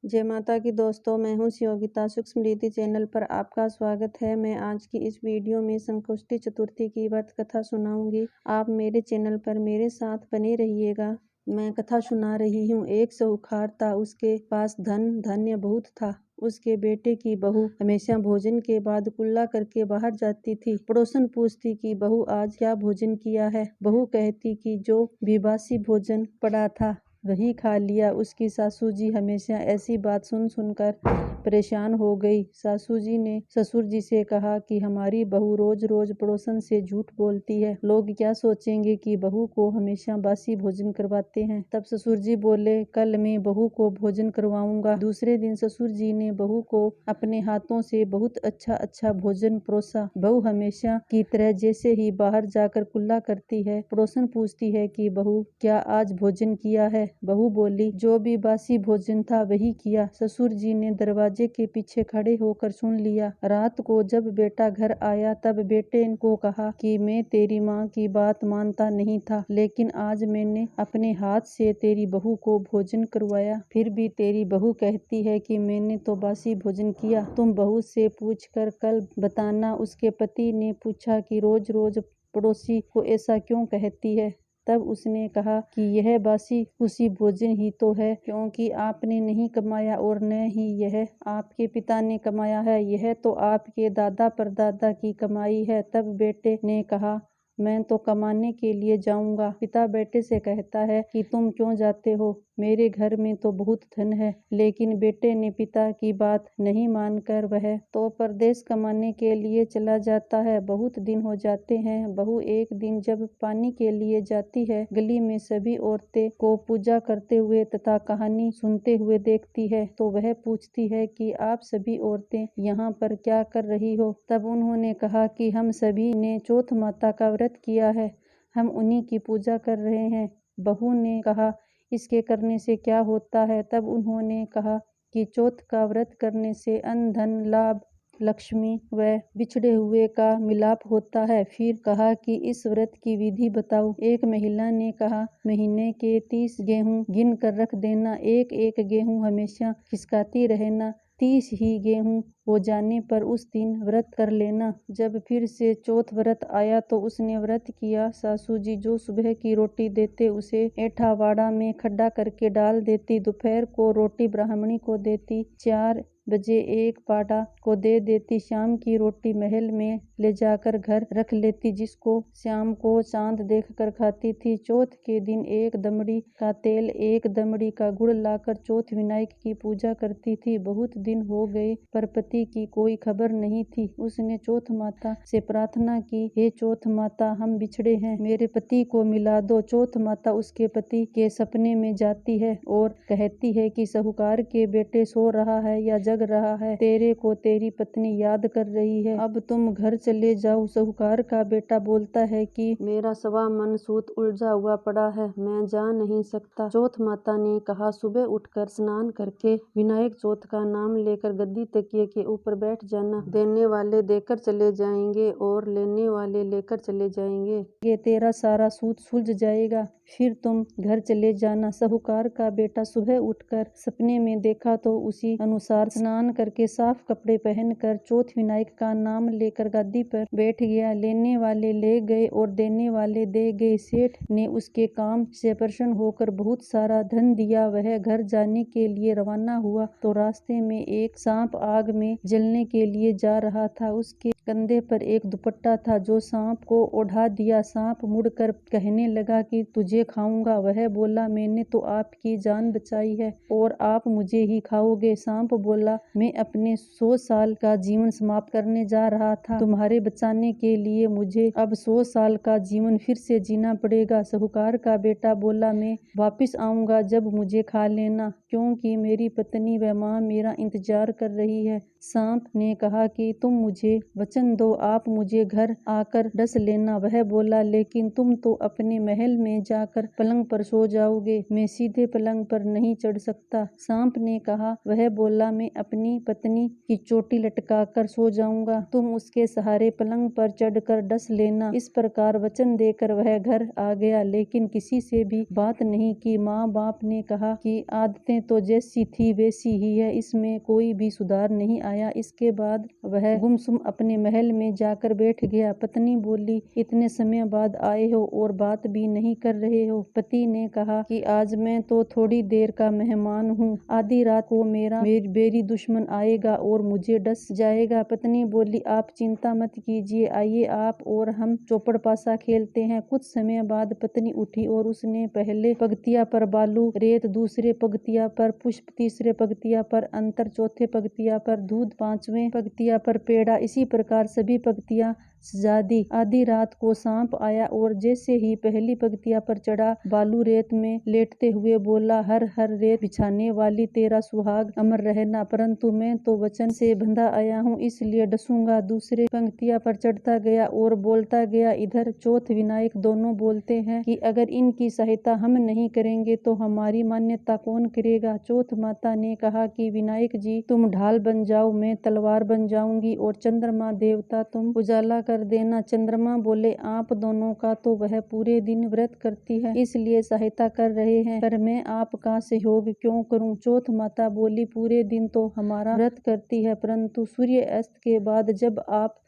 जय माता की दोस्तों, मैं हूँ योगिता। सुख समृद्धि चैनल पर आपका स्वागत है। मैं आज की इस वीडियो में संकष्टी चतुर्थी की व्रत कथा सुनाऊंगी। आप मेरे चैनल पर मेरे साथ बने रहिएगा। मैं कथा सुना रही हूँ। एक साहूकार था, उसके पास धन धान्य बहुत था। उसके बेटे की बहू हमेशा भोजन के बाद कुल्ला करके बाहर जाती थी। पड़ोसन पूछती कि बहू आज क्या भोजन किया है। बहू कहती कि जो भी बासी भोजन पड़ा था वही खा लिया। उसकी सासू जी हमेशा ऐसी बात सुन सुनकर परेशान हो गई। सासू जी ने ससुर जी से कहा कि हमारी बहू रोज रोज पड़ोसन से झूठ बोलती है, लोग क्या सोचेंगे कि बहू को हमेशा बासी भोजन करवाते हैं। तब ससुर जी बोले, कल मैं बहू को भोजन करवाऊंगा। दूसरे दिन ससुर जी ने बहू को अपने हाथों से बहुत अच्छा अच्छा भोजन परोसा। बहू हमेशा की तरह जैसे ही बाहर जाकर कुल्ला करती है, पड़ोसन पूछती है कि बहू क्या आज भोजन किया है। बहू बोली, जो भी बासी भोजन था वही किया। ससुर जी ने दरवाजे के पीछे खड़े होकर सुन लिया। रात को जब बेटा घर आया तब बेटे को कहा कि मैं तेरी माँ की बात मानता नहीं था, लेकिन आज मैंने अपने हाथ से तेरी बहू को भोजन करवाया। फिर भी तेरी बहू कहती है कि मैंने तो बासी भोजन किया। तुम बहू से पूछकर कल बताना। उसके पति ने पूछा कि रोज रोज पड़ोसी को ऐसा क्यों कहती है। तब उसने कहा कि यह बासी कुसी भोजन ही तो है, क्योंकि आपने नहीं कमाया और न ही यह आपके पिता ने कमाया है, यह तो आपके दादा परदादा की कमाई है। तब बेटे ने कहा, मैं तो कमाने के लिए जाऊंगा। पिता बेटे से कहता है कि तुम क्यों जाते हो, मेरे घर में तो बहुत धन है। लेकिन बेटे ने पिता की बात नहीं मानकर वह तो परदेश कमाने के लिए चला जाता है। बहुत दिन हो जाते हैं। बहू एक दिन जब पानी के लिए जाती है, गली में सभी औरतें को पूजा करते हुए तथा कहानी सुनते हुए देखती है, तो वह पूछती है कि आप सभी औरतें यहाँ पर क्या कर रही हो। तब उन्होंने कहा कि हम सभी ने चौथ माता का व्रत किया है, हम उन्हीं की पूजा कर रहे हैं। बहू ने कहा, इसके करने से क्या होता है। तब उन्होंने कहा कि चौथ का व्रत करने से अन्न धन लाभ लक्ष्मी व बिछड़े हुए का मिलाप होता है। फिर कहा कि इस व्रत की विधि बताओ। एक महिला ने कहा, महीने के 30 गेहूं गिन कर रख देना, एक एक गेहूं हमेशा खिसकाती रहना, 30 ही गेहूं हो जाने पर उस दिन व्रत कर लेना। जब फिर से चौथ व्रत आया तो उसने व्रत किया। सासू जी जो सुबह की रोटी देते उसे ऐठा वाड़ा में खड्डा करके डाल देती, दोपहर को रोटी ब्राह्मणी को देती, 4 बजे एक पाड़ा को दे देती, शाम की रोटी महल में ले जाकर घर रख लेती, जिसको शाम को चांद देखकर खाती थी। चौथ के दिन 1 दमड़ी का तेल 1 दमड़ी का गुड़ लाकर चौथ विनायक की पूजा करती थी। बहुत दिन हो गए पर पति की कोई खबर नहीं थी। उसने चौथ माता से प्रार्थना की, हे चौथ माता, हम बिछड़े हैं, मेरे पति को मिला दो। चौथ माता उसके पति के सपने में जाती है और कहती है कि साहूकार के बेटे सो रहा है या जग रहा है, तेरे को तेरी पत्नी याद कर रही है, अब तुम घर चले जाओ। साहूकार का बेटा बोलता है कि मेरा सवा मन सूत उलझा हुआ पड़ा है, मैं जा नहीं सकता। चौथ माता ने कहा, सुबह उठकर स्नान करके विनायक चौथ का नाम लेकर गद्दी तकिए के ऊपर बैठ जाना। देने वाले देकर चले जाएंगे और लेने वाले लेकर चले जाएंगे। ये तेरा सारा सूत सुलझ जाएगा, फिर तुम घर चले जाना। साहूकार का बेटा सुबह उठकर सपने में देखा तो उसी अनुसार स्नान करके साफ कपड़े पहनकर चौथ विनायक का नाम लेकर गादी पर बैठ गया। लेने वाले ले गए और देने वाले दे गए। सेठ ने उसके काम से प्रसन्न होकर बहुत सारा धन दिया। वह घर जाने के लिए रवाना हुआ तो रास्ते में एक सांप आग में जलने के लिए जा रहा था। उसके कंधे पर एक दुपट्टा था जो सांप को ओढ़ा दिया। सांप मुड़कर कहने लगा कि तुझे खाऊंगा। वह बोला, मैंने तो आपकी जान बचाई है और आप मुझे ही खाओगे। सांप बोला, मैं अपने 100 साल का जीवन समाप्त करने जा रहा था, तुम्हारे बचाने के लिए मुझे अब 100 साल का जीवन फिर से जीना पड़ेगा। साहूकार का बेटा बोला, मैं वापिस आऊंगा जब मुझे खा लेना, क्योंकि मेरी पत्नी व माँ मेरा इंतजार कर रही है। सांप ने कहा कि तुम मुझे वचन दो, आप मुझे घर आकर डस लेना। वह बोला, लेकिन तुम तो अपने महल में जाकर पलंग पर सो जाओगे, मैं सीधे पलंग पर नहीं चढ़ सकता। सांप ने कहा, वह बोला, मैं अपनी पत्नी की चोटी लटका कर सो जाऊंगा, तुम उसके सहारे पलंग पर चढ़कर डस लेना। इस प्रकार वचन देकर वह घर आ गया, लेकिन किसी से भी बात नहीं की। माँ बाप ने कहा कि आदतें तो जैसी थी वैसी ही है, इसमें कोई भी सुधार नहीं आया। इसके बाद वह गुमसुम अपने महल में जाकर बैठ गया। पत्नी बोली, इतने समय बाद आए हो और बात भी नहीं कर रहे हो। पति ने कहा कि आज मैं तो थोड़ी देर का मेहमान हूँ, आधी रात को मेरा बेरी दुश्मन आएगा और मुझे डस जाएगा। पत्नी बोली, आप चिंता मत कीजिए, आइए आप और हम चौपड़ पासा खेलते हैं। कुछ समय बाद पत्नी उठी और उसने पहले पगतिया पर बालू रेत, दूसरे पगतिया पर पुष्प, तीसरे पगतिया पर अंतर, चौथे पगतिया पर दूध, पांचवें पगतिया पर पेड़ा, इसी प्रकार सभी पगतियां सजा दी। आधी रात को सांप आया और जैसे ही पहली पगतिया पर चढ़ा, बालू रेत में लेटते हुए बोला, हर हर रेत बिछाने वाली, तेरा सुहाग अमर रहना, परंतु मैं तो वचन से बंधा आया हूँ, इसलिए डसूंगा। दूसरे पंक्तिया पर चढ़ता गया और बोलता गया। इधर चौथ विनायक दोनों बोलते हैं कि अगर इनकी सहायता हम नहीं करेंगे तो हमारी मान्यता कौन करेगा। चौथ माता ने कहा कि विनायक जी, तुम ढाल बन जाओ, मैं तलवार बन जाऊंगी, और चंद्रमा देवता तुम उजाला कर देना। चंद्रमा बोले, आप दोनों का तो वह पूरे दिन व्रत करती है, इसलिए सहायता कर रहे हैं, पर मैं आपका सहयोग क्यों करूं। चौथ माता बोली, पूरे दिन तो हमारा व्रत करती है, परंतु सूर्य अस्त के बाद जब आप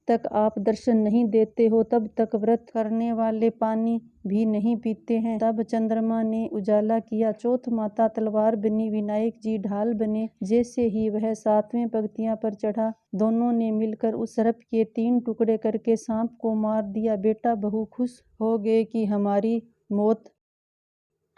दर्शन नहीं देते हो, तब तक व्रत करने वाले पानी भी नहीं पीते हैं। तब चंद्रमा ने उजाला किया, चौथ माता तलवार बनी, विनायक जी ढाल बने। जैसे ही वह सातवें पगतियां पर चढ़ा, दोनों ने मिलकर उस सर्प के 3 टुकड़े करके सांप को मार दिया। बेटा बहू खुश हो गए कि हमारी मौत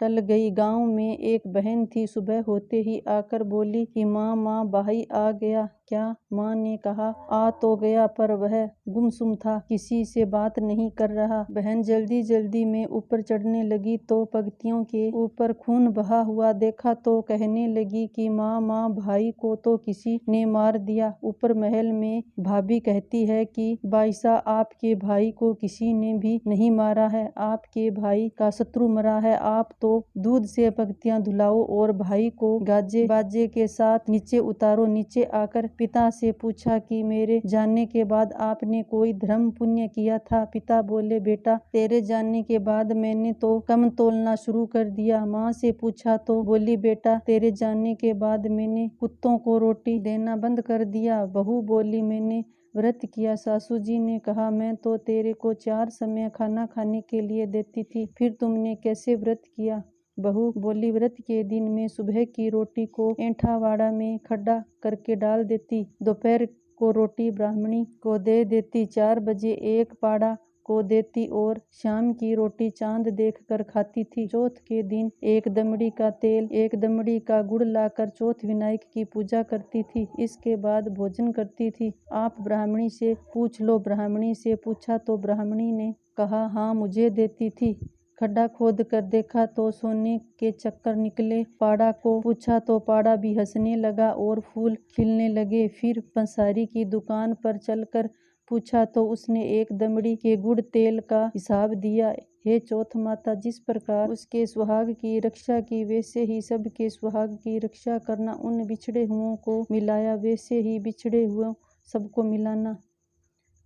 टल गई। गांव में एक बहन थी, सुबह होते ही आकर बोली कि माँ भाई आ गया क्या। माँ ने कहा, आ तो गया, पर वह गुमसुम था, किसी से बात नहीं कर रहा। बहन जल्दी जल्दी में ऊपर चढ़ने लगी तो पगतियों के ऊपर खून बहा हुआ देखा, तो कहने लगी कि माँ भाई को तो किसी ने मार दिया। ऊपर महल में भाभी कहती है कि बाईसा, आपके भाई को किसी ने भी नहीं मारा है, आपके भाई का शत्रु मरा है। आप तो दूध से पगतियां धुलाओ और भाई को गाजे बाजे के साथ नीचे उतारो। नीचे आकर पिता से पूछा कि मेरे जानने के बाद आपने कोई धर्म पुण्य किया था। पिता बोले, बेटा तेरे जानने के बाद मैंने तो कम तोलना शुरू कर दिया। माँ से पूछा तो बोली, बेटा तेरे जानने के बाद मैंने कुत्तों को रोटी देना बंद कर दिया। बहू बोली, मैंने व्रत किया। सासू जी ने कहा, मैं तो तेरे को 4 समय खाना खाने के लिए देती थी, फिर तुमने कैसे व्रत किया। बहू बोली, व्रत के दिन मैं सुबह की रोटी को ऐंठावाड़ा में खड्डा करके डाल देती, दोपहर को रोटी ब्राह्मणी को दे देती, 4 बजे एक पाड़ा को देती और शाम की रोटी चांद देखकर खाती थी। चौथ के दिन 1 दमड़ी का तेल, 1 दमड़ी का गुड़ लाकर चौथ विनायक की पूजा करती थी, इसके बाद भोजन करती थी। आप ब्राह्मणी से पूछ लो। ब्राह्मणी से पूछा तो ब्राह्मणी ने कहा, हाँ मुझे देती थी। खड्डा खोद कर देखा तो सोने के चक्कर निकले। पाड़ा को पूछा तो पाड़ा भी हंसने लगा और फूल खिलने लगे। फिर पंसारी की दुकान पर चलकर पूछा तो उसने 1 दमड़ी के गुड़ तेल का हिसाब दिया। हे चौथ माता, जिस प्रकार उसके सुहाग की रक्षा की, वैसे ही सबके सुहाग की रक्षा करना। उन बिछड़े हुओं को मिलाया, वैसे ही बिछड़े हुओं सबको मिलाना।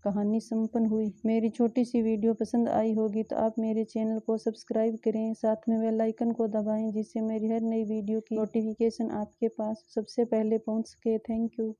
कहानी संपन्न हुई। मेरी छोटी सी वीडियो पसंद आई होगी तो आप मेरे चैनल को सब्सक्राइब करें, साथ में बेल आइकन को दबाएं, जिससे मेरी हर नई वीडियो की नोटिफिकेशन आपके पास सबसे पहले पहुंच सके। Thank you.